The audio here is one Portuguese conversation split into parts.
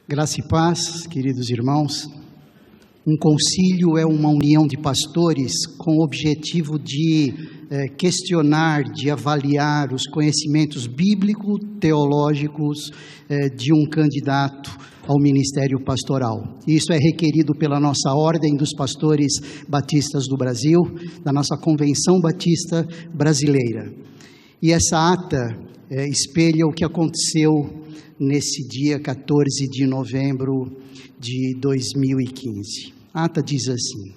Graça e paz, queridos irmãos. Um concílio é uma união de pastores com o objetivo de questionar, de avaliar os conhecimentos bíblico-teológicos de um candidato ao ministério pastoral. Isso é requerido pela nossa Ordem dos Pastores Batistas do Brasil, da nossa Convenção Batista Brasileira. E essa ata espelha o que aconteceu nesse dia 14 de novembro de 2015. A ata diz assim: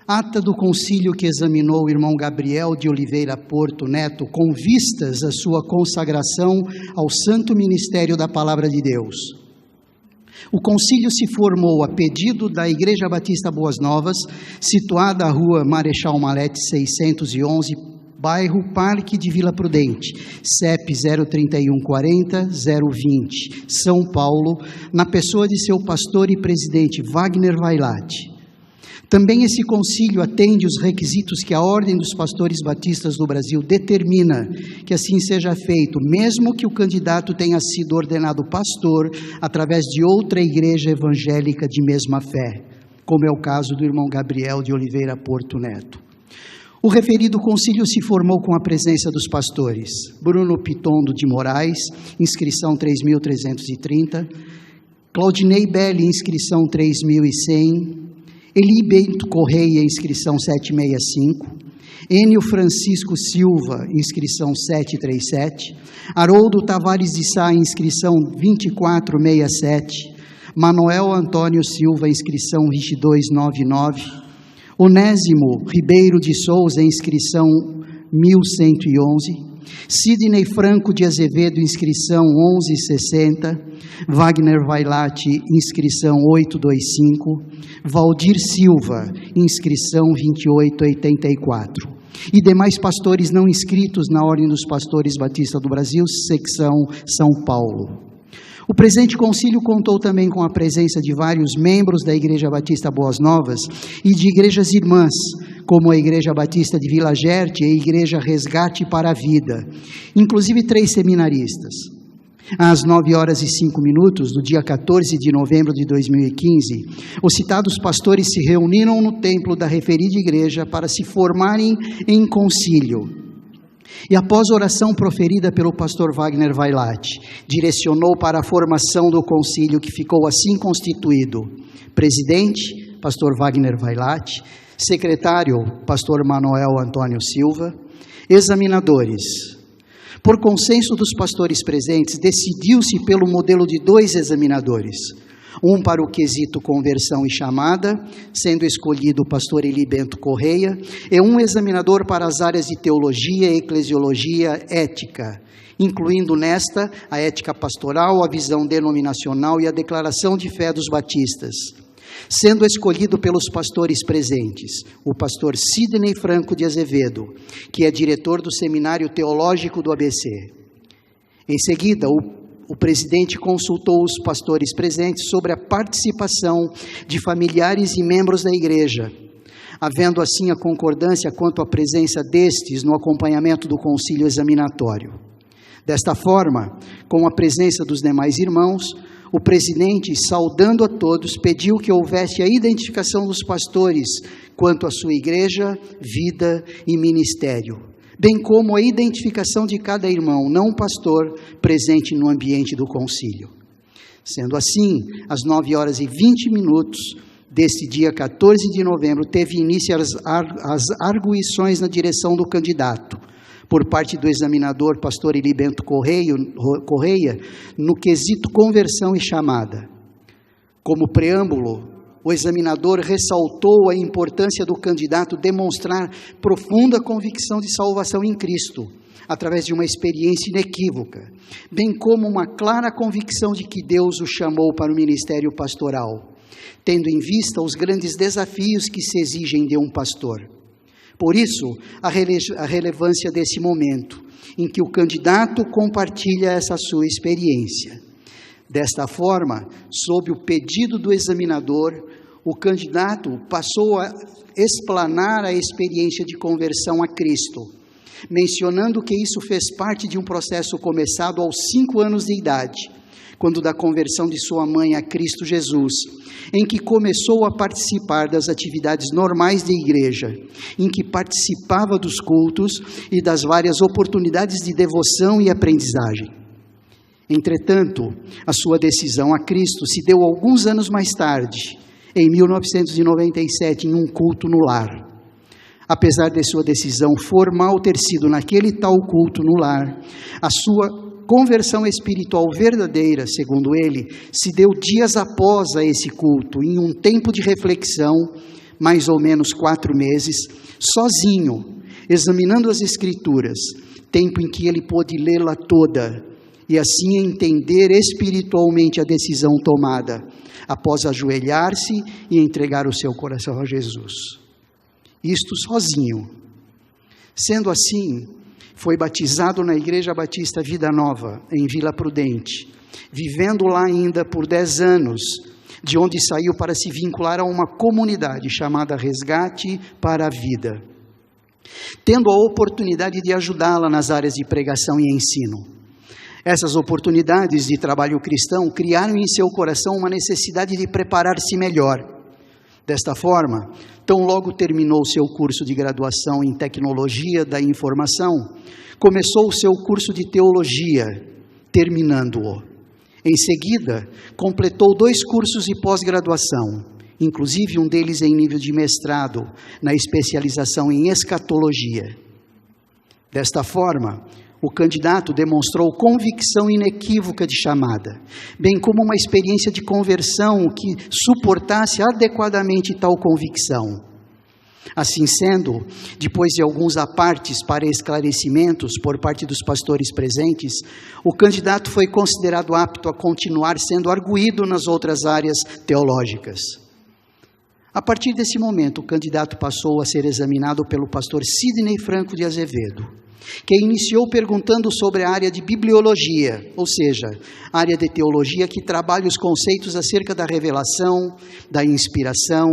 ata do concílio que examinou o irmão Gabriel de Oliveira Porto Neto com vistas à sua consagração ao santo ministério da Palavra de Deus. O concílio se formou a pedido da Igreja Batista Boas Novas, situada à rua Marechal Malete 611, bairro Parque de Vila Prudente, CEP 03140-020, São Paulo, na pessoa de seu pastor e presidente Wagner Vailate. Também esse concílio atende os requisitos que a Ordem dos Pastores Batistas do Brasil determina que assim seja feito, mesmo que o candidato tenha sido ordenado pastor através de outra igreja evangélica de mesma fé, como é o caso do irmão Gabriel de Oliveira Porto Neto. O referido concílio se formou com a presença dos pastores Bruno Pitondo de Moraes, inscrição 3.330, Claudinei Belli, inscrição 3.100, Eli Bento Correia, inscrição 765, Enio Francisco Silva, inscrição 737, Haroldo Tavares de Sá, inscrição 2467, Manuel Antônio Silva, inscrição 2299, Onésimo Ribeiro de Souza, inscrição 1111, Sidney Franco de Azevedo, inscrição 1160, Wagner Vailate, inscrição 825, Valdir Silva, inscrição 2884, e demais pastores não inscritos na Ordem dos Pastores Batista do Brasil, secção São Paulo. O presente concílio contou também com a presença de vários membros da Igreja Batista Boas Novas e de igrejas irmãs, como a Igreja Batista de Vila Gerte e a Igreja Resgate para a Vida, inclusive 3 seminaristas. Às 9h05 do dia 14 de novembro de 2015, os citados pastores se reuniram no templo da referida igreja para se formarem em concílio. E após oração proferida pelo pastor Wagner Vailate, direcionou para a formação do concílio que ficou assim constituído: presidente, pastor Wagner Vailate; secretário, pastor Manuel Antônio Silva; examinadores. Por consenso dos pastores presentes, decidiu-se pelo modelo de 2 examinadores, um para o quesito conversão e chamada, sendo escolhido o pastor Eli Bento Correia, e um examinador para as áreas de teologia, eclesiologia, ética, incluindo nesta a ética pastoral, a visão denominacional e a declaração de fé dos batistas, sendo escolhido pelos pastores presentes o pastor Sidney Franco de Azevedo, que é diretor do Seminário Teológico do ABC. Em seguida, o presidente consultou os pastores presentes sobre a participação de familiares e membros da igreja, havendo assim a concordância quanto à presença destes no acompanhamento do concílio examinatório. Desta forma, com a presença dos demais irmãos, o presidente, saudando a todos, pediu que houvesse a identificação dos pastores quanto à sua igreja, vida e ministério, bem como a identificação de cada irmão não pastor presente no ambiente do concílio. Sendo assim, às 9h20 deste dia 14 de novembro, teve início as arguições na direção do candidato, por parte do examinador pastor Eli Bento Correia, no quesito conversão e chamada. Como preâmbulo, o examinador ressaltou a importância do candidato demonstrar profunda convicção de salvação em Cristo, através de uma experiência inequívoca, bem como uma clara convicção de que Deus o chamou para o ministério pastoral, tendo em vista os grandes desafios que se exigem de um pastor. Por isso, a relevância desse momento, em que o candidato compartilha essa sua experiência. Desta forma, sob o pedido do examinador, o candidato passou a explanar a experiência de conversão a Cristo, mencionando que isso fez parte de um processo começado aos 5 anos de idade, quando da conversão de sua mãe a Cristo Jesus, em que começou a participar das atividades normais da igreja, em que participava dos cultos e das várias oportunidades de devoção e aprendizagem. Entretanto, a sua decisão a Cristo se deu alguns anos mais tarde, em 1997, em um culto no lar. Apesar de sua decisão formal ter sido naquele tal culto no lar, a sua conversão espiritual verdadeira, segundo ele, se deu dias após a esse culto, em um tempo de reflexão, mais ou menos 4 meses, sozinho, examinando as Escrituras, tempo em que ele pôde lê-la toda, e assim entender espiritualmente a decisão tomada, após ajoelhar-se e entregar o seu coração a Jesus. Isto sozinho. Sendo assim, foi batizado na Igreja Batista Vida Nova, em Vila Prudente, vivendo lá ainda por 10 anos, de onde saiu para se vincular a uma comunidade chamada Resgate para a Vida, tendo a oportunidade de ajudá-la nas áreas de pregação e ensino. Essas oportunidades de trabalho cristão criaram em seu coração uma necessidade de preparar-se melhor. Desta forma, tão logo terminou seu curso de graduação em Tecnologia da Informação, começou o seu curso de Teologia, terminando-o. Em seguida, completou 2 cursos de pós-graduação, inclusive um deles em nível de mestrado, na especialização em Escatologia. Desta forma, o candidato demonstrou convicção inequívoca de chamada, bem como uma experiência de conversão que suportasse adequadamente tal convicção. Assim sendo, depois de alguns apartes para esclarecimentos por parte dos pastores presentes, o candidato foi considerado apto a continuar sendo arguído nas outras áreas teológicas. A partir desse momento, o candidato passou a ser examinado pelo pastor Sidney Franco de Azevedo, que iniciou perguntando sobre a área de bibliologia, ou seja, a área de teologia que trabalha os conceitos acerca da revelação, da inspiração,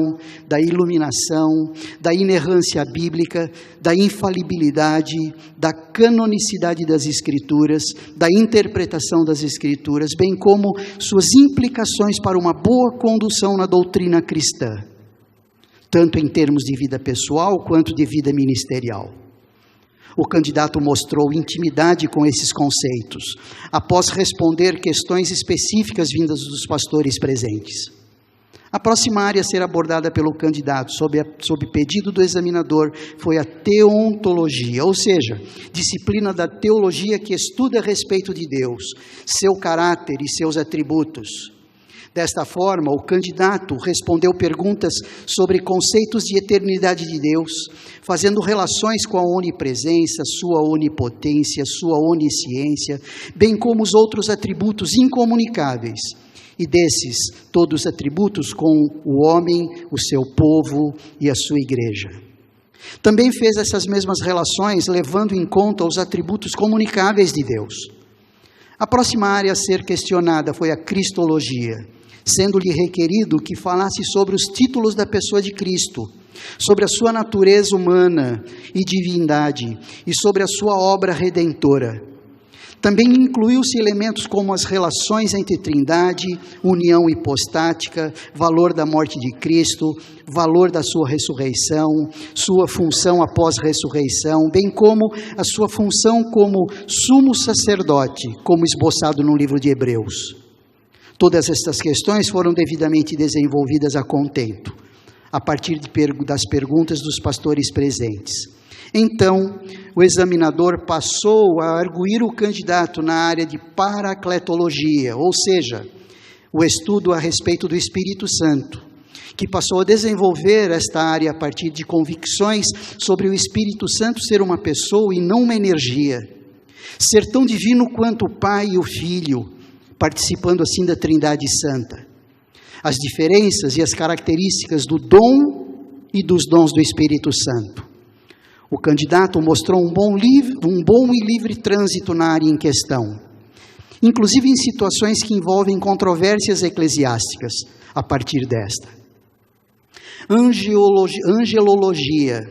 da iluminação, da inerrância bíblica, da infalibilidade, da canonicidade das Escrituras, da interpretação das Escrituras, bem como suas implicações para uma boa condução na doutrina cristã, tanto em termos de vida pessoal quanto de vida ministerial. O candidato mostrou intimidade com esses conceitos, após responder questões específicas vindas dos pastores presentes. A próxima área a ser abordada pelo candidato, sob pedido do examinador, foi a teontologia, ou seja, disciplina da teologia que estuda a respeito de Deus, seu caráter e seus atributos. Desta forma, o candidato respondeu perguntas sobre conceitos de eternidade de Deus, fazendo relações com a onipresença, sua onipotência, sua onisciência, bem como os outros atributos incomunicáveis, e desses, todos os atributos com o homem, o seu povo e a sua igreja. Também fez essas mesmas relações, levando em conta os atributos comunicáveis de Deus. A próxima área a ser questionada foi a cristologia, sendo-lhe requerido que falasse sobre os títulos da pessoa de Cristo, sobre a sua natureza humana e divindade, e sobre a sua obra redentora. Também incluiu-se elementos como as relações entre Trindade, união hipostática, valor da morte de Cristo, valor da sua ressurreição, sua função após ressurreição, bem como a sua função como sumo sacerdote, como esboçado no livro de Hebreus. Todas estas questões foram devidamente desenvolvidas a contento, a partir das perguntas dos pastores presentes. Então, o examinador passou a arguir o candidato na área de paracletologia, ou seja, o estudo a respeito do Espírito Santo, que passou a desenvolver esta área a partir de convicções sobre o Espírito Santo ser uma pessoa e não uma energia, ser tão divino quanto o Pai e o Filho, participando assim da Trindade Santa. As diferenças e as características do dom e dos dons do Espírito Santo. O candidato mostrou um bom e livre trânsito na área em questão, inclusive em situações que envolvem controvérsias eclesiásticas, a partir desta. Angelologia,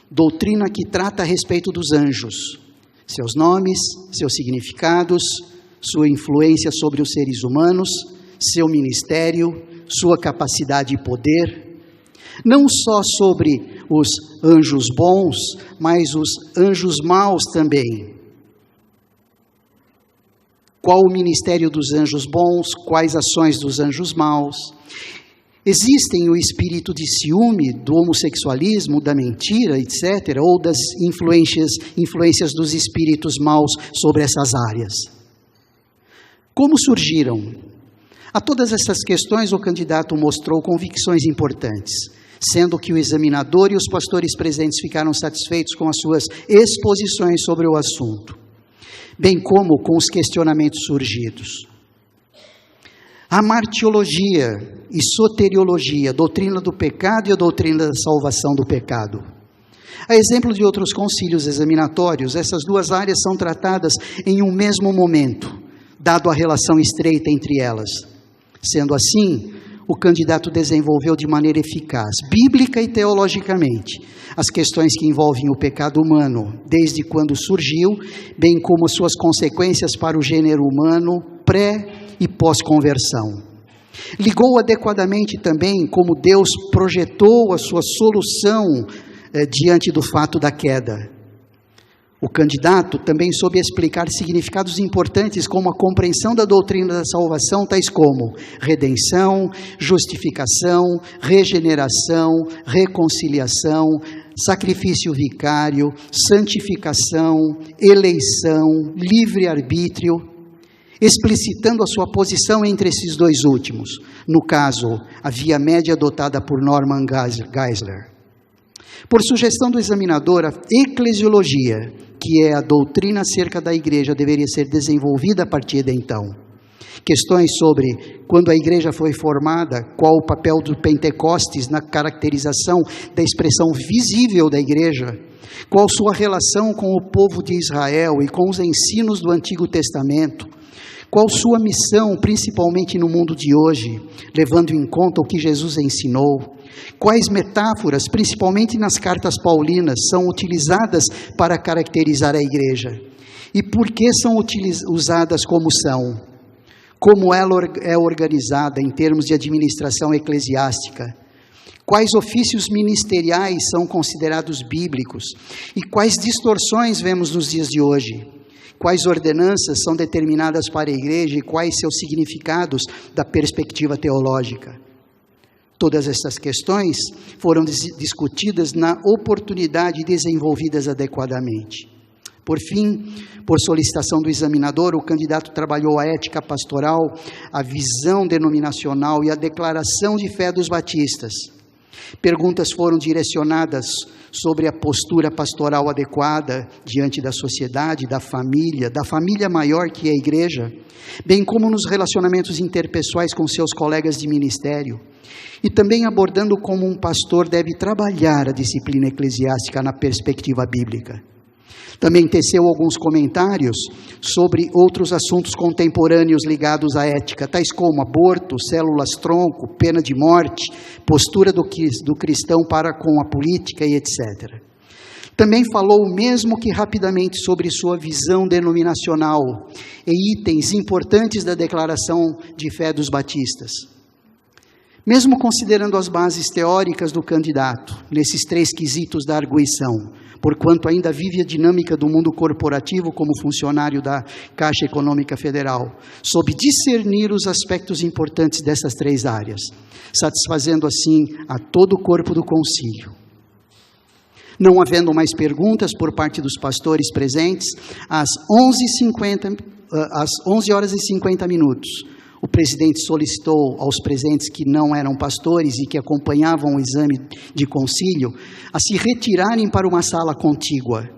doutrina que trata a respeito dos anjos, seus nomes, seus significados, sua influência sobre os seres humanos, seu ministério, sua capacidade e poder, não só sobre os anjos bons, mas os anjos maus também. Qual o ministério dos anjos bons, quais ações dos anjos maus? Existem o espírito de ciúme, do homossexualismo, da mentira, etc., ou das influências dos espíritos maus sobre essas áreas. Como surgiram? A todas essas questões o candidato mostrou convicções importantes, sendo que o examinador e os pastores presentes ficaram satisfeitos com as suas exposições sobre o assunto, bem como com os questionamentos surgidos. A martiologia e soteriologia, a doutrina do pecado e a doutrina da salvação do pecado. A exemplo de outros concílios examinatórios, essas duas áreas são tratadas em um mesmo momento, dado a relação estreita entre elas. Sendo assim, o candidato desenvolveu de maneira eficaz, bíblica e teologicamente, as questões que envolvem o pecado humano, desde quando surgiu, bem como as suas consequências para o gênero humano, pré- e pós-conversão. Ligou adequadamente também como Deus projetou a sua solução diante do fato da queda. O candidato também soube explicar significados importantes como a compreensão da doutrina da salvação, tais como redenção, justificação, regeneração, reconciliação, sacrifício vicário, santificação, eleição, livre-arbítrio, explicitando a sua posição entre esses dois últimos. No caso, a via média adotada por Norman Geisler. Por sugestão do examinador, a eclesiologia, que é a doutrina acerca da igreja, deveria ser desenvolvida a partir de então. Questões sobre quando a igreja foi formada, qual o papel do Pentecostes na caracterização da expressão visível da igreja, qual sua relação com o povo de Israel e com os ensinos do Antigo Testamento, qual sua missão, principalmente no mundo de hoje, levando em conta o que Jesus ensinou, quais metáforas, principalmente nas cartas paulinas, são utilizadas para caracterizar a igreja, e por que são usadas como são, como ela é organizada em termos de administração eclesiástica, quais ofícios ministeriais são considerados bíblicos, e quais distorções vemos nos dias de hoje. Quais ordenanças são determinadas para a igreja e quais seus significados da perspectiva teológica. Todas essas questões foram discutidas na oportunidade e desenvolvidas adequadamente. Por fim, por solicitação do examinador, o candidato trabalhou a ética pastoral, a visão denominacional e a declaração de fé dos batistas. Perguntas foram direcionadas sobre a postura pastoral adequada diante da sociedade, da família maior que é a igreja, bem como nos relacionamentos interpessoais com seus colegas de ministério, e também abordando como um pastor deve trabalhar a disciplina eclesiástica na perspectiva bíblica. Também teceu alguns comentários sobre outros assuntos contemporâneos ligados à ética, tais como aborto, células-tronco, pena de morte, postura do cristão para com a política e etc. Também falou, mesmo que rapidamente, sobre sua visão denominacional e itens importantes da declaração de fé dos batistas. Mesmo considerando as bases teóricas do candidato, nesses 3 quesitos da arguição, porquanto ainda vive a dinâmica do mundo corporativo como funcionário da Caixa Econômica Federal, soube discernir os aspectos importantes dessas 3 áreas, satisfazendo assim a todo o corpo do concílio. Não havendo mais perguntas por parte dos pastores presentes, às 11 horas e 50 minutos, o presidente solicitou aos presentes que não eram pastores e que acompanhavam o exame de concílio a se retirarem para uma sala contígua,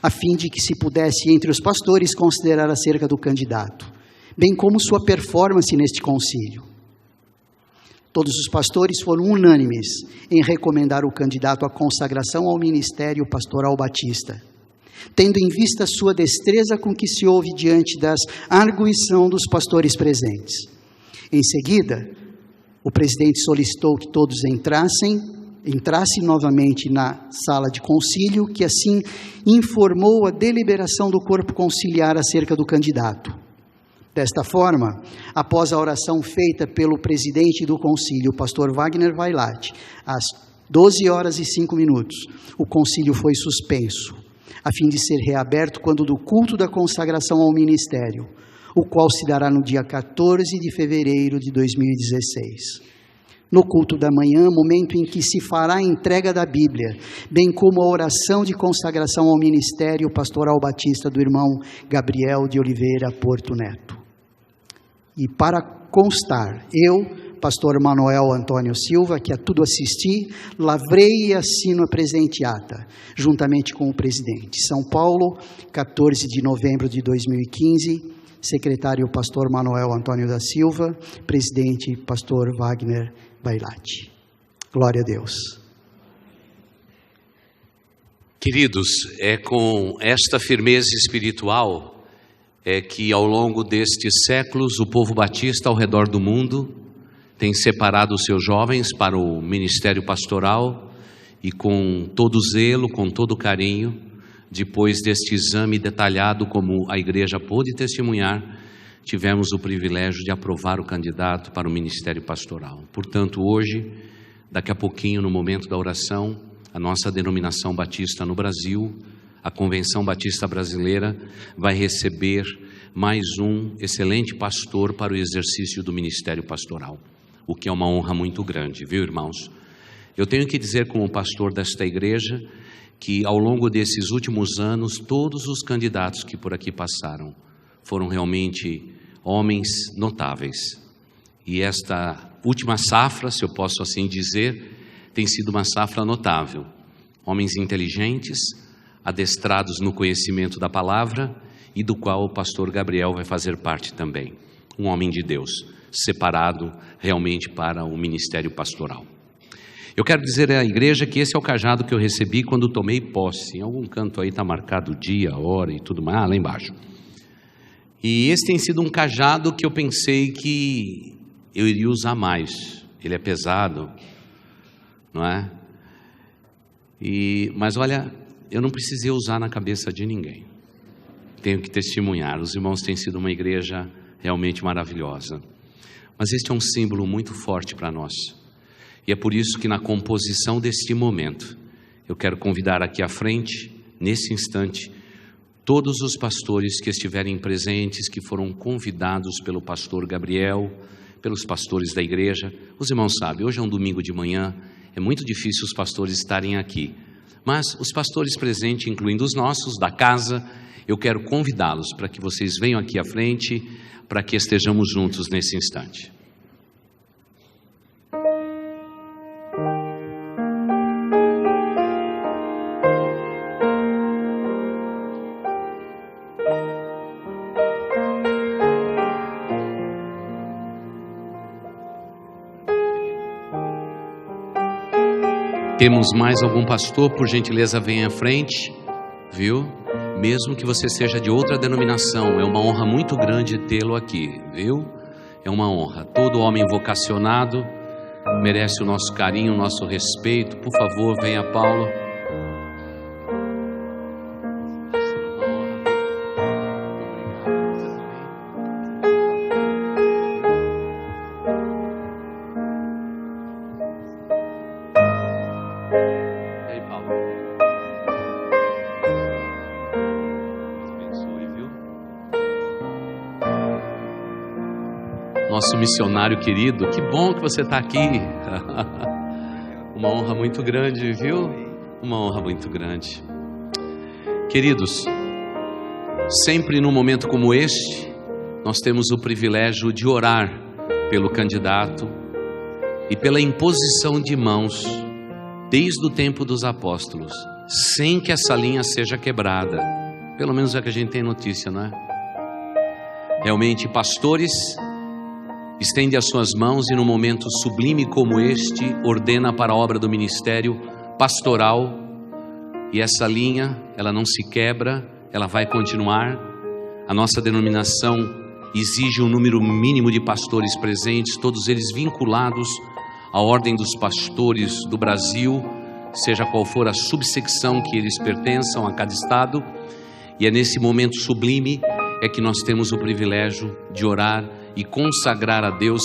a fim de que se pudesse, entre os pastores, considerar acerca do candidato, bem como sua performance neste concílio. Todos os pastores foram unânimes em recomendar o candidato à consagração ao ministério pastoral batista, tendo em vista sua destreza com que se ouve diante das arguição dos pastores presentes. Em seguida, o presidente solicitou que todos entrassem novamente na sala de concílio, que assim informou a deliberação do corpo conciliar acerca do candidato. Desta forma, após a oração feita pelo presidente do concílio, o pastor Wagner Vailate, às 12h05, o concílio foi suspenso, a fim de ser reaberto quando do culto da consagração ao ministério, o qual se dará no dia 14 de fevereiro de 2016. No culto da manhã, momento em que se fará a entrega da Bíblia, bem como a oração de consagração ao ministério pastoral batista do irmão Gabriel de Oliveira Porto Neto. E para constar, eu, pastor Manuel Antônio Silva, que a tudo assisti, lavrei e assino a presente ata, juntamente com o presidente. São Paulo, 14 de novembro de 2015, secretário pastor Manuel Antônio da Silva, presidente pastor Wagner Vailate. Glória a Deus. Queridos, é com esta firmeza espiritual que ao longo destes séculos o povo batista ao redor do mundo tem separado os seus jovens para o ministério pastoral e com todo zelo, com todo carinho, depois deste exame detalhado como a igreja pôde testemunhar, tivemos o privilégio de aprovar o candidato para o ministério pastoral. Portanto, hoje, daqui a pouquinho, no momento da oração, a nossa denominação batista no Brasil, a Convenção Batista Brasileira, vai receber mais um excelente pastor para o exercício do ministério pastoral, o que é uma honra muito grande, viu, irmãos? Eu tenho que dizer, como pastor desta igreja, que ao longo desses últimos anos, todos os candidatos que por aqui passaram foram realmente homens notáveis. E esta última safra, se eu posso assim dizer, tem sido uma safra notável. Homens inteligentes, adestrados no conhecimento da palavra e do qual o pastor Gabriel vai fazer parte também. Um homem de Deus, separado realmente para o ministério pastoral. Eu quero dizer à igreja que esse é o cajado que eu recebi quando tomei posse. Em algum canto aí está marcado o dia, a hora e tudo mais, lá embaixo. E esse tem sido um cajado que eu pensei que eu iria usar mais. Ele é pesado, não é? Mas olha, eu não precisei usar na cabeça de ninguém. Tenho que testemunhar. Os irmãos têm sido uma igreja realmente maravilhosa. Mas este é um símbolo muito forte para nós. E é por isso que na composição deste momento, eu quero convidar aqui à frente, nesse instante, todos os pastores que estiverem presentes, que foram convidados pelo pastor Gabriel, pelos pastores da igreja. Os irmãos sabem, hoje é um domingo de manhã, é muito difícil os pastores estarem aqui. Mas os pastores presentes, incluindo os nossos, da casa, eu quero convidá-los para que vocês venham aqui à frente, para que estejamos juntos nesse instante. Temos mais algum pastor? Por gentileza, venha à frente, viu? Mesmo que você seja de outra denominação, é uma honra muito grande tê-lo aqui, viu? É uma honra. Todo homem vocacionado merece o nosso carinho, o nosso respeito. Por favor, venha, Paulo. Nosso missionário querido, que bom que você está aqui. Uma honra muito grande, viu? Uma honra muito grande. Queridos, sempre num momento como este, nós temos o privilégio de orar pelo candidato e pela imposição de mãos, desde o tempo dos apóstolos, sem que essa linha seja quebrada. Pelo menos é que a gente tem notícia, não é? Realmente, pastores estende as suas mãos e num momento sublime como este, ordena para a obra do ministério pastoral, e essa linha, ela não se quebra, ela vai continuar. A nossa denominação exige um número mínimo de pastores presentes, todos eles vinculados à ordem dos pastores do Brasil, seja qual for a subsecção que eles pertençam a cada estado, e é nesse momento sublime é que nós temos o privilégio de orar e consagrar a Deus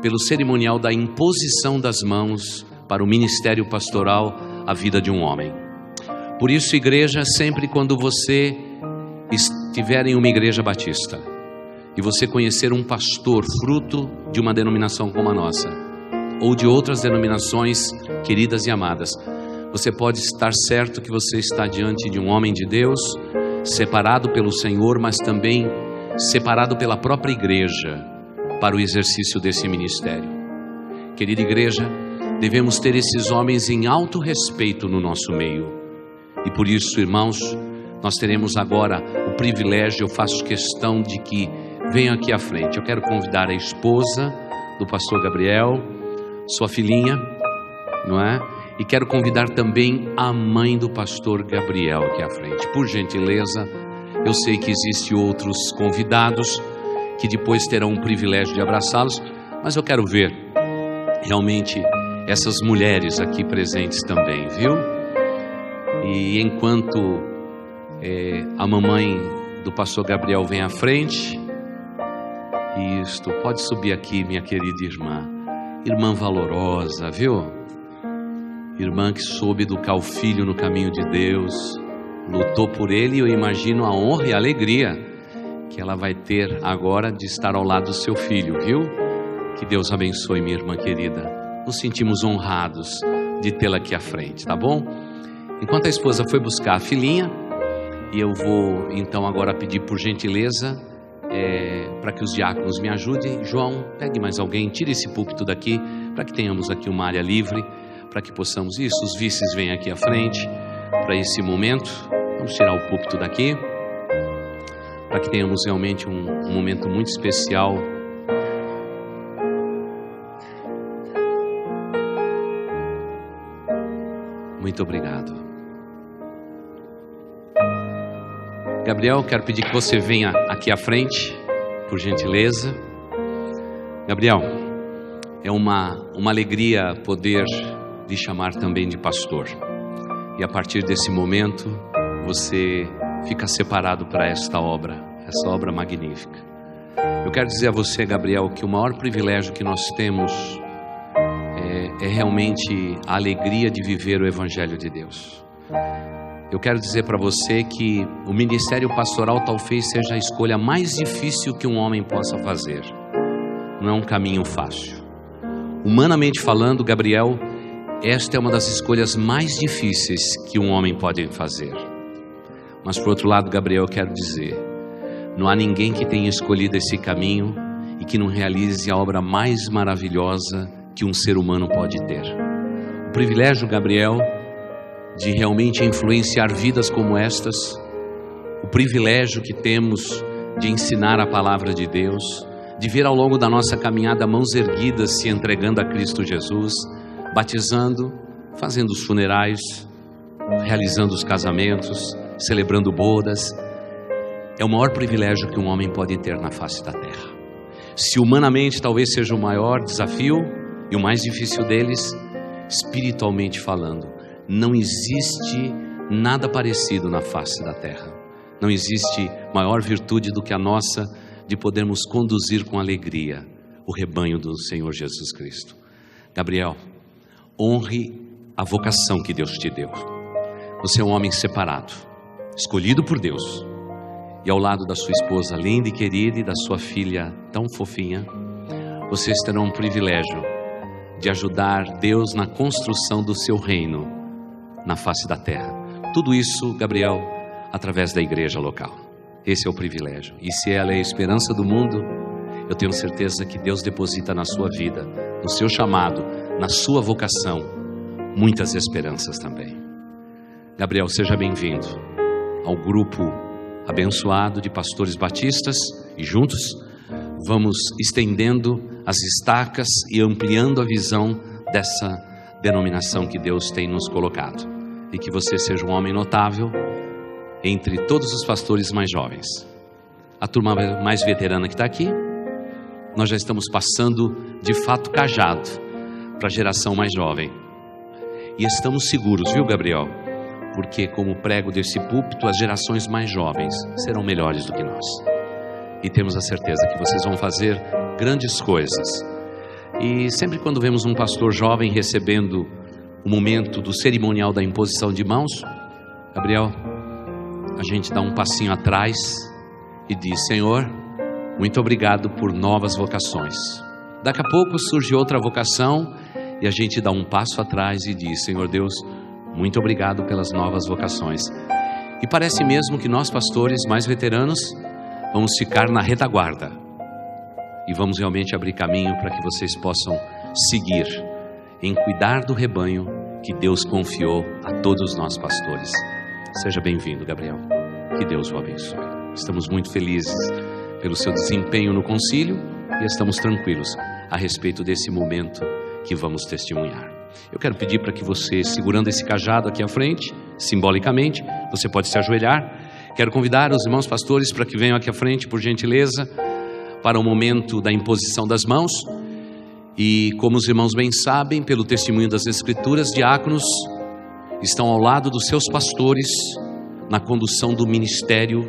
pelo cerimonial da imposição das mãos para o ministério pastoral à vida de um homem. Por isso, igreja, sempre quando você estiver em uma igreja batista e você conhecer um pastor fruto de uma denominação como a nossa, ou de outras denominações queridas e amadas, você pode estar certo que você está diante de um homem de Deus, separado pelo Senhor, mas também separado pela própria igreja para o exercício desse ministério. Querida igreja, devemos ter esses homens em alto respeito no nosso meio. E por isso, irmãos, nós teremos agora o privilégio, eu faço questão de que venham aqui à frente. Eu quero convidar a esposa do pastor Gabriel, sua filhinha, não é? E quero convidar também a mãe do pastor Gabriel aqui à frente. Por gentileza, eu sei que existem outros convidados que depois terão o privilégio de abraçá-los, mas eu quero ver realmente essas mulheres aqui presentes também, viu? E enquanto a mamãe do pastor Gabriel vem à frente, isto, pode subir aqui, minha querida irmã valorosa, viu? Irmã que soube educar o filho no caminho de Deus, lutou por ele, e eu imagino a honra e a alegria que ela vai ter agora de estar ao lado do seu filho, viu? Que Deus abençoe, minha irmã querida. Nos sentimos honrados de tê-la aqui à frente, tá bom? Enquanto a esposa foi buscar a filhinha, e eu vou então agora pedir por gentileza para que os diáconos me ajudem. João, pegue mais alguém, tire esse púlpito daqui, para que tenhamos aqui uma área livre, para que possamos, isso, os vices vêm aqui à frente, para esse momento. Vamos tirar o púlpito daqui, para que tenhamos realmente um momento muito especial. Muito obrigado. Gabriel, quero pedir que você venha aqui à frente, por gentileza. Gabriel, é uma alegria poder lhe chamar também de pastor. E a partir desse momento, você fica separado para essa obra magnífica. Eu quero dizer a você, Gabriel, que o maior privilégio que nós temos é realmente a alegria de viver o Evangelho de Deus. Eu quero dizer para você que o ministério pastoral talvez seja a escolha mais difícil que um homem possa fazer. Não é um caminho fácil. Humanamente falando, Gabriel, esta é uma das escolhas mais difíceis que um homem pode fazer. Mas por outro lado, Gabriel, eu quero dizer, não há ninguém que tenha escolhido esse caminho e que não realize a obra mais maravilhosa que um ser humano pode ter. O privilégio, Gabriel, de realmente influenciar vidas como estas, o privilégio que temos de ensinar a palavra de Deus, de ver ao longo da nossa caminhada mãos erguidas se entregando a Cristo Jesus, batizando, fazendo os funerais, realizando os casamentos, celebrando bodas, é o maior privilégio que um homem pode ter na face da terra. Se humanamente talvez seja o maior desafio e o mais difícil deles, espiritualmente falando, não existe nada parecido na face da terra. Não existe maior virtude do que a nossa de podermos conduzir com alegria o rebanho do Senhor Jesus Cristo. Gabriel, honre a vocação que Deus te deu. Você é um homem separado, escolhido por Deus, e ao lado da sua esposa linda e querida e da sua filha tão fofinha, vocês terão um privilégio de ajudar Deus na construção do seu reino na face da terra. Tudo isso, Gabriel, através da igreja local. Esse é o privilégio. E se ela é a esperança do mundo, eu tenho certeza que Deus deposita na sua vida, no seu chamado, na sua vocação, muitas esperanças também. Gabriel, seja bem-vindo ao grupo abençoado de pastores batistas, e juntos vamos estendendo as estacas e ampliando a visão dessa denominação que Deus tem nos colocado. E que você seja um homem notável entre todos os pastores mais jovens. A turma mais veterana que está aqui, nós já estamos passando de fato cajado para a geração mais jovem. E estamos seguros, viu, Gabriel? Porque como prego desse púlpito, as gerações mais jovens serão melhores do que nós. e temos a certeza que vocês vão fazer grandes coisas. E sempre quando vemos um pastor jovem recebendo o momento do cerimonial da imposição de mãos, Gabriel, a gente dá um passinho atrás e diz: Senhor, muito obrigado por novas vocações. Daqui a pouco surge outra vocação e a gente dá um passo atrás e diz: Senhor Deus, muito obrigado pelas novas vocações. E parece mesmo que nós, pastores mais veteranos, vamos ficar na retaguarda e vamos realmente abrir caminho para que vocês possam seguir em cuidar do rebanho que Deus confiou a todos nós, pastores. Seja bem-vindo, Gabriel. Que Deus o abençoe. Estamos muito felizes pelo seu desempenho no concílio e estamos tranquilos a respeito desse momento que vamos testemunhar. Eu quero pedir para que você, segurando esse cajado aqui à frente, simbolicamente, você pode se ajoelhar. Quero convidar os irmãos pastores para que venham aqui à frente, por gentileza, para o momento da imposição das mãos. E como os irmãos bem sabem, pelo testemunho das Escrituras, diáconos estão ao lado dos seus pastores na condução do ministério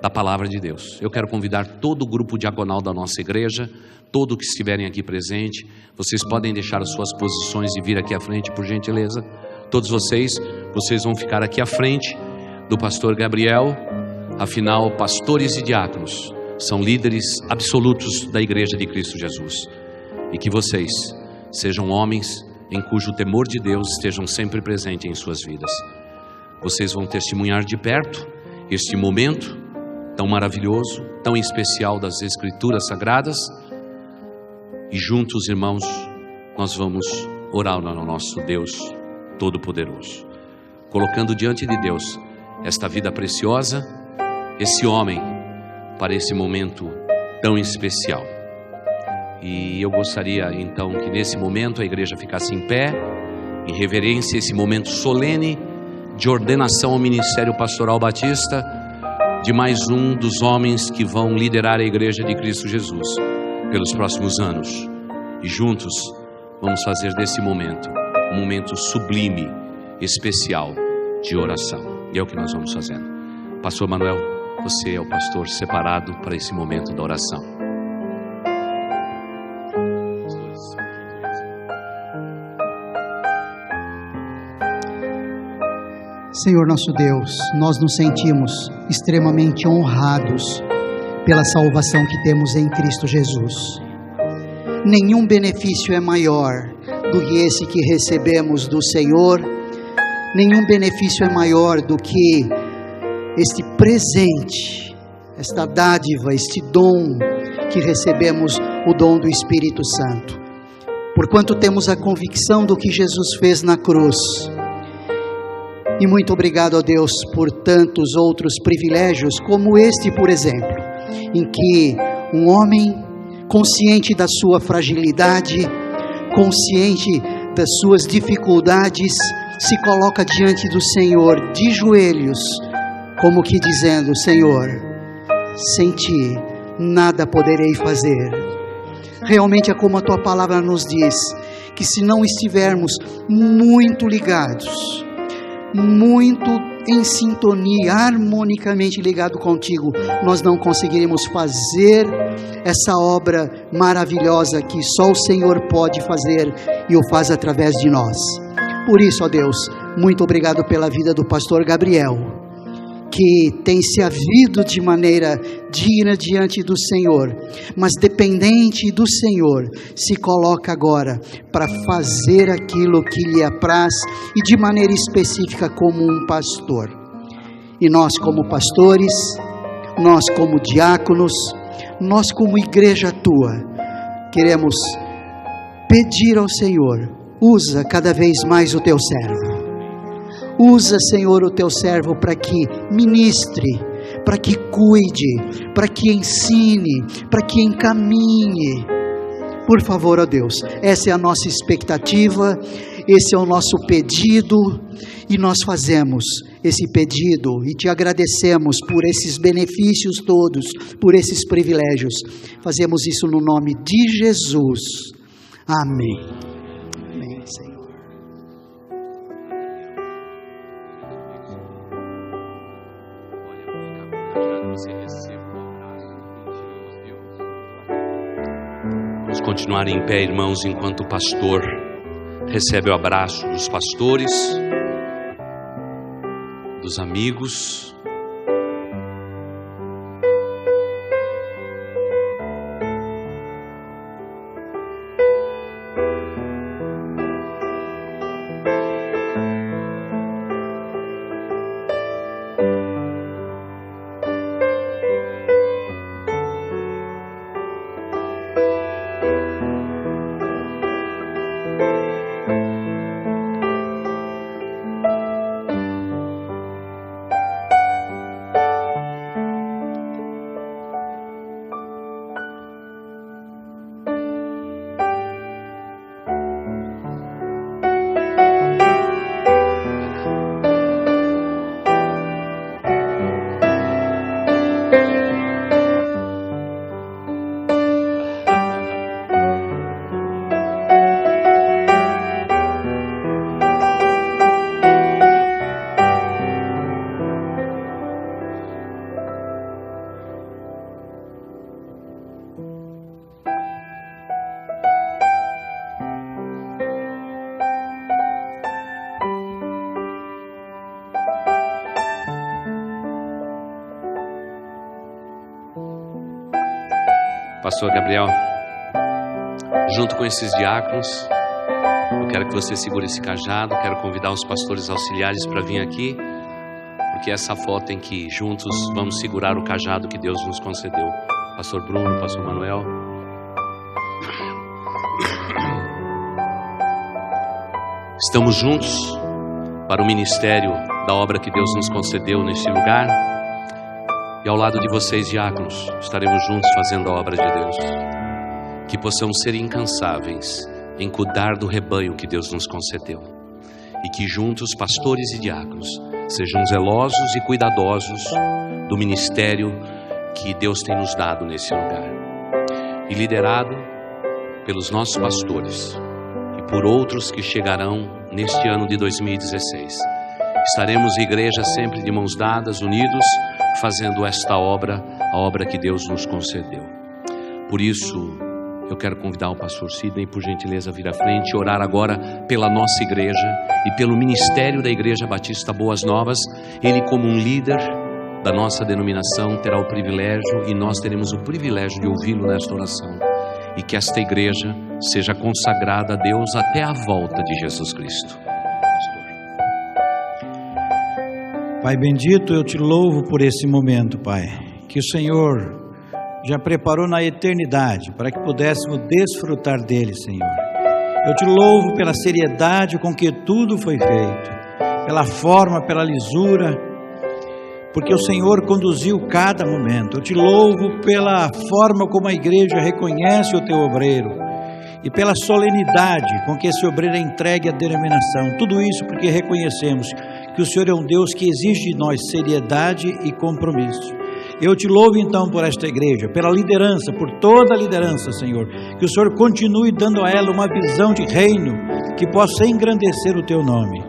da Palavra de Deus. Eu quero convidar todo o grupo diaconal da nossa igreja, todo que estiverem aqui presente, vocês podem deixar as suas posições e vir aqui à frente, por gentileza. Todos vocês vão ficar aqui à frente do pastor Gabriel. Afinal, pastores e diáconos são líderes absolutos da Igreja de Cristo Jesus. E que vocês sejam homens em cujo temor de Deus estejam sempre presente em suas vidas. Vocês vão testemunhar de perto este momento tão maravilhoso, tão especial das Escrituras Sagradas. E juntos, irmãos, nós vamos orar ao nosso Deus Todo-Poderoso, colocando diante de Deus esta vida preciosa, esse homem, para esse momento tão especial. E eu gostaria então que nesse momento a igreja ficasse em pé, em reverência a esse momento solene de ordenação ao Ministério Pastoral Batista de mais um dos homens que vão liderar a Igreja de Cristo Jesus pelos próximos anos. E juntos vamos fazer desse momento um momento sublime, especial de oração. E é o que nós vamos fazendo. Pastor Manuel, você é o pastor separado para esse momento da oração. Senhor nosso Deus, nós nos sentimos extremamente honrados pela salvação que temos em Cristo Jesus. Nenhum benefício é maior do que esse que recebemos do Senhor, nenhum benefício é maior do que este presente, esta dádiva, este dom que recebemos, o dom do Espírito Santo. Porquanto temos a convicção do que Jesus fez na cruz. E muito obrigado a Deus por tantos outros privilégios, como este, por exemplo, em que um homem consciente da sua fragilidade, consciente das suas dificuldades, se coloca diante do Senhor de joelhos, como que dizendo: Senhor, sem ti nada poderei fazer. Realmente é como a tua palavra nos diz, que se não estivermos muito ligados, muito em sintonia, harmonicamente ligado contigo, nós não conseguiremos fazer essa obra maravilhosa que só o Senhor pode fazer e o faz através de nós. Por isso, ó Deus, muito obrigado pela vida do pastor Gabriel, que tem se havido de maneira digna diante do Senhor, mas dependente do Senhor, se coloca agora para fazer aquilo que lhe apraz e de maneira específica como um pastor. E nós como pastores, nós como diáconos, nós como igreja tua, queremos pedir ao Senhor: usa cada vez mais o teu servo. Usa, Senhor, o teu servo para que ministre, para que cuide, para que ensine, para que encaminhe. Por favor, ó Deus, essa é a nossa expectativa, esse é o nosso pedido, e nós fazemos esse pedido e te agradecemos por esses benefícios todos, por esses privilégios. Fazemos isso no nome de Jesus. Amém. Amém, Senhor. Você receba um abraço. continuar em pé, irmãos, enquanto o pastor recebe o abraço dos pastores, dos amigos. Pastor Gabriel, junto com esses diáconos, eu quero que você segure esse cajado. Quero convidar os pastores auxiliares para vir aqui, porque essa foto em que juntos vamos segurar o cajado que Deus nos concedeu. Pastor Bruno, Pastor Manuel. Estamos juntos para o ministério da obra que Deus nos concedeu neste lugar. E ao lado de vocês, diáconos, estaremos juntos fazendo a obra de Deus. Que possamos ser incansáveis em cuidar do rebanho que Deus nos concedeu. E que juntos, pastores e diáconos, sejam zelosos e cuidadosos do ministério que Deus tem nos dado nesse lugar. E liderado pelos nossos pastores e por outros que chegarão neste ano de 2016. Estaremos igreja sempre de mãos dadas, unidos, fazendo esta obra, a obra que Deus nos concedeu. Por isso, eu quero convidar o pastor Sidney, por gentileza, a vir à frente e orar agora pela nossa igreja e pelo ministério da Igreja Batista Boas Novas. Ele, como um líder da nossa denominação, terá o privilégio, e nós teremos o privilégio de ouvi-lo nesta oração. E que esta igreja seja consagrada a Deus até a volta de Jesus Cristo. Pai bendito, eu te louvo por esse momento, Pai, que o Senhor já preparou na eternidade para que pudéssemos desfrutar dele, Senhor. Eu te louvo pela seriedade com que tudo foi feito, pela forma, pela lisura, porque o Senhor conduziu cada momento. Eu te louvo pela forma como a igreja reconhece o teu obreiro e pela solenidade com que esse obreiro é entregue à denominação. Tudo isso porque reconhecemos que o Senhor é um Deus que exige de nós seriedade e compromisso. Eu te louvo então por esta igreja, pela liderança, por toda a liderança, Senhor. Que o Senhor continue dando a ela uma visão de reino que possa engrandecer o teu nome.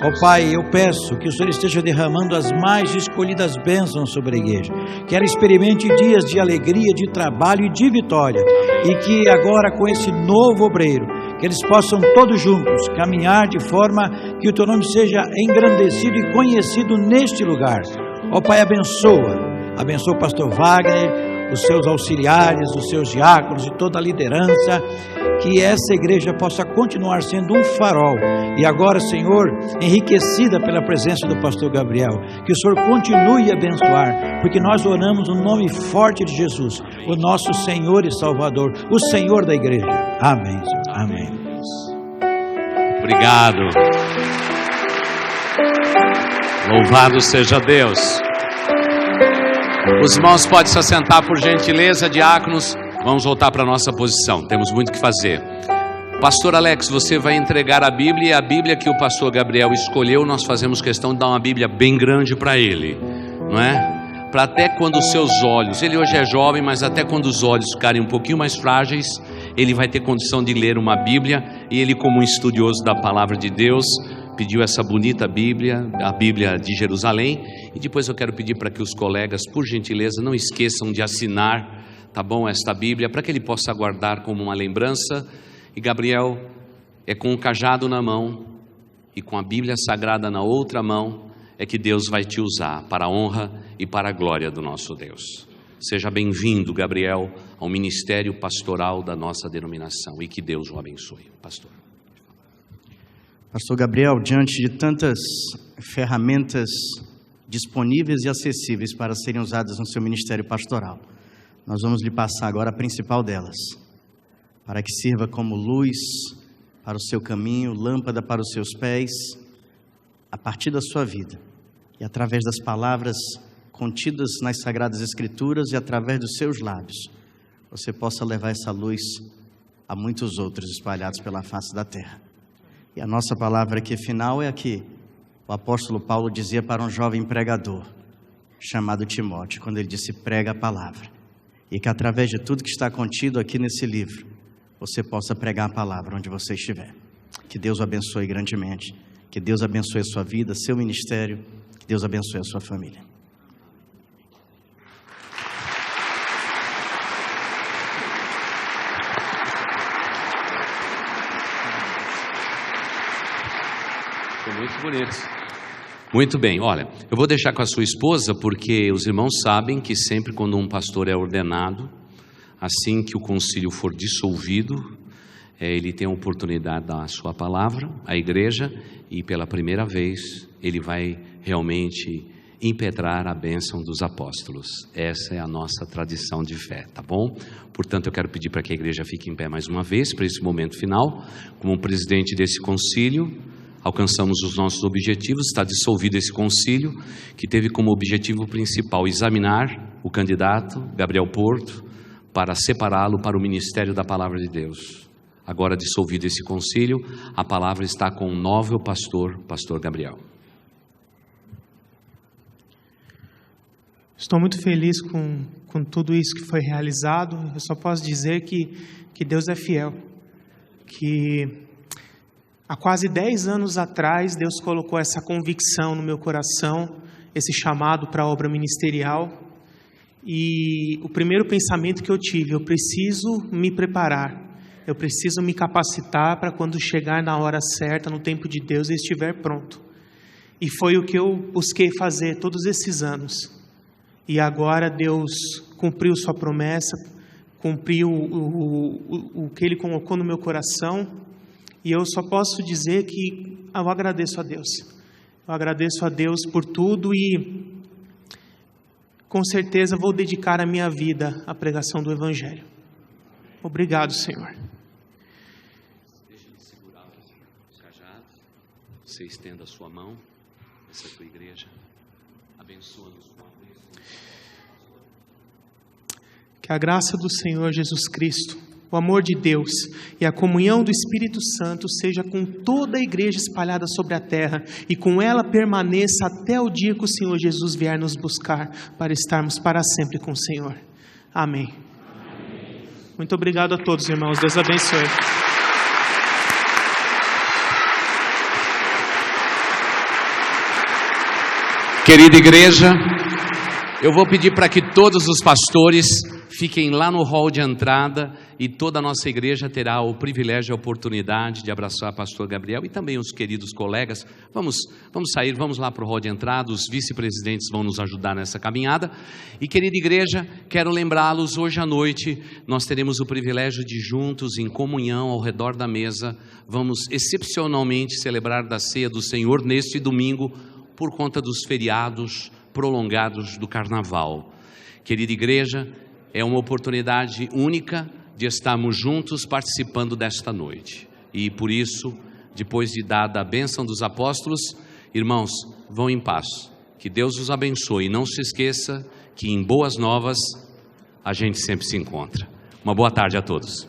Ó Pai, eu peço que o Senhor esteja derramando as mais escolhidas bênçãos sobre a igreja, que ela experimente dias de alegria, de trabalho e de vitória, e que agora com esse novo obreiro, que eles possam todos juntos caminhar de forma que o teu nome seja engrandecido e conhecido neste lugar. Ó Pai, abençoa o pastor Wagner, os seus auxiliares, os seus diáconos e toda a liderança, que essa igreja possa continuar sendo um farol, e agora, Senhor, enriquecida pela presença do pastor Gabriel, que o Senhor continue a abençoar, porque nós oramos no nome forte de Jesus, o nosso Senhor e Salvador, o Senhor da igreja. Amém, Senhor. Amém. Obrigado. Louvado seja Deus. Os irmãos podem se assentar, por gentileza, diáconos. Vamos voltar para a nossa posição, temos muito o que fazer. Pastor Alex, você vai entregar a Bíblia, e a Bíblia que o pastor Gabriel escolheu, nós fazemos questão de dar uma Bíblia bem grande para ele, não é? Para até quando os seus olhos, ele hoje é jovem, mas até quando os olhos ficarem um pouquinho mais frágeis, ele vai ter condição de ler uma Bíblia. E ele, como um estudioso da palavra de Deus, pediu essa bonita Bíblia, a Bíblia de Jerusalém. E depois eu quero pedir para que os colegas, por gentileza, não esqueçam de assinar tá bom, esta Bíblia, para que ele possa guardar como uma lembrança. E Gabriel, é com o cajado na mão e com a Bíblia Sagrada na outra mão, é que Deus vai te usar para a honra e para a glória do nosso Deus. Seja bem-vindo, Gabriel, ao ministério pastoral da nossa denominação, e que Deus o abençoe. Pastor. Pastor Gabriel, diante de tantas ferramentas disponíveis e acessíveis para serem usadas no seu ministério pastoral, nós vamos lhe passar agora a principal delas, para que sirva como luz para o seu caminho, lâmpada para os seus pés, a partir da sua vida, e através das palavras contidas nas Sagradas Escrituras e através dos seus lábios, você possa levar essa luz a muitos outros espalhados pela face da terra. E a nossa palavra aqui final é a que o apóstolo Paulo dizia para um jovem pregador, chamado Timóteo, quando ele disse: prega a palavra. E que através de tudo que está contido aqui nesse livro, você possa pregar a palavra onde você estiver. Que Deus o abençoe grandemente, que Deus abençoe a sua vida, seu ministério, que Deus abençoe a sua família. Muito bonito. Muito bem, olha, eu vou deixar com a sua esposa, porque os irmãos sabem que sempre quando um pastor é ordenado, assim que o concílio for dissolvido, ele tem a oportunidade de dar a sua palavra à igreja, e pela primeira vez ele vai realmente impetrar a bênção dos apóstolos. Essa é a nossa tradição de fé, tá bom? Portanto, eu quero pedir para que a igreja fique em pé mais uma vez, para esse momento final. Como presidente desse concílio, alcançamos os nossos objetivos. Está dissolvido esse concílio, que teve como objetivo principal examinar o candidato Gabriel Porto, para separá-lo para o ministério da Palavra de Deus. Agora dissolvido esse concílio, a palavra está com o novo pastor, pastor Gabriel. Estou muito feliz com tudo isso que foi realizado. Eu só posso dizer que Deus é fiel, que há quase 10 anos atrás, Deus colocou essa convicção no meu coração, esse chamado para a obra ministerial. E o primeiro pensamento que eu tive: eu preciso me preparar, eu preciso me capacitar para quando chegar na hora certa, no tempo de Deus, eu estiver pronto. E foi o que eu busquei fazer todos esses anos. E agora Deus cumpriu sua promessa, cumpriu o que Ele colocou no meu coração. E eu só posso dizer que eu agradeço a Deus. Eu agradeço a Deus por tudo e com certeza vou dedicar a minha vida à pregação do Evangelho. Obrigado, Senhor. Deixe de segurar os cajados. Você estenda a sua mão, essa é a tua igreja. Abençoa-nos com a bênção. Que a graça do Senhor Jesus Cristo, o amor de Deus e a comunhão do Espírito Santo seja com toda a igreja espalhada sobre a terra e com ela permaneça até o dia que o Senhor Jesus vier nos buscar para estarmos para sempre com o Senhor. Amém. Muito obrigado a todos, irmãos. Deus abençoe. Querida igreja, eu vou pedir para que todos os pastores fiquem lá no hall de entrada, e toda a nossa igreja terá o privilégio e a oportunidade de abraçar o pastor Gabriel e também os queridos colegas. Vamos sair, vamos lá para o hall de entrada, os vice-presidentes vão nos ajudar nessa caminhada. E querida igreja, quero lembrá-los, hoje à noite nós teremos o privilégio de juntos, em comunhão, ao redor da mesa, vamos excepcionalmente celebrar da ceia do Senhor neste domingo, por conta dos feriados prolongados do Carnaval. Querida igreja, é uma oportunidade única de estarmos juntos participando desta noite. E por isso, depois de dada a bênção dos apóstolos, irmãos, vão em paz. Que Deus os abençoe. E não se esqueça que em Boas Novas a gente sempre se encontra. Uma boa tarde a todos.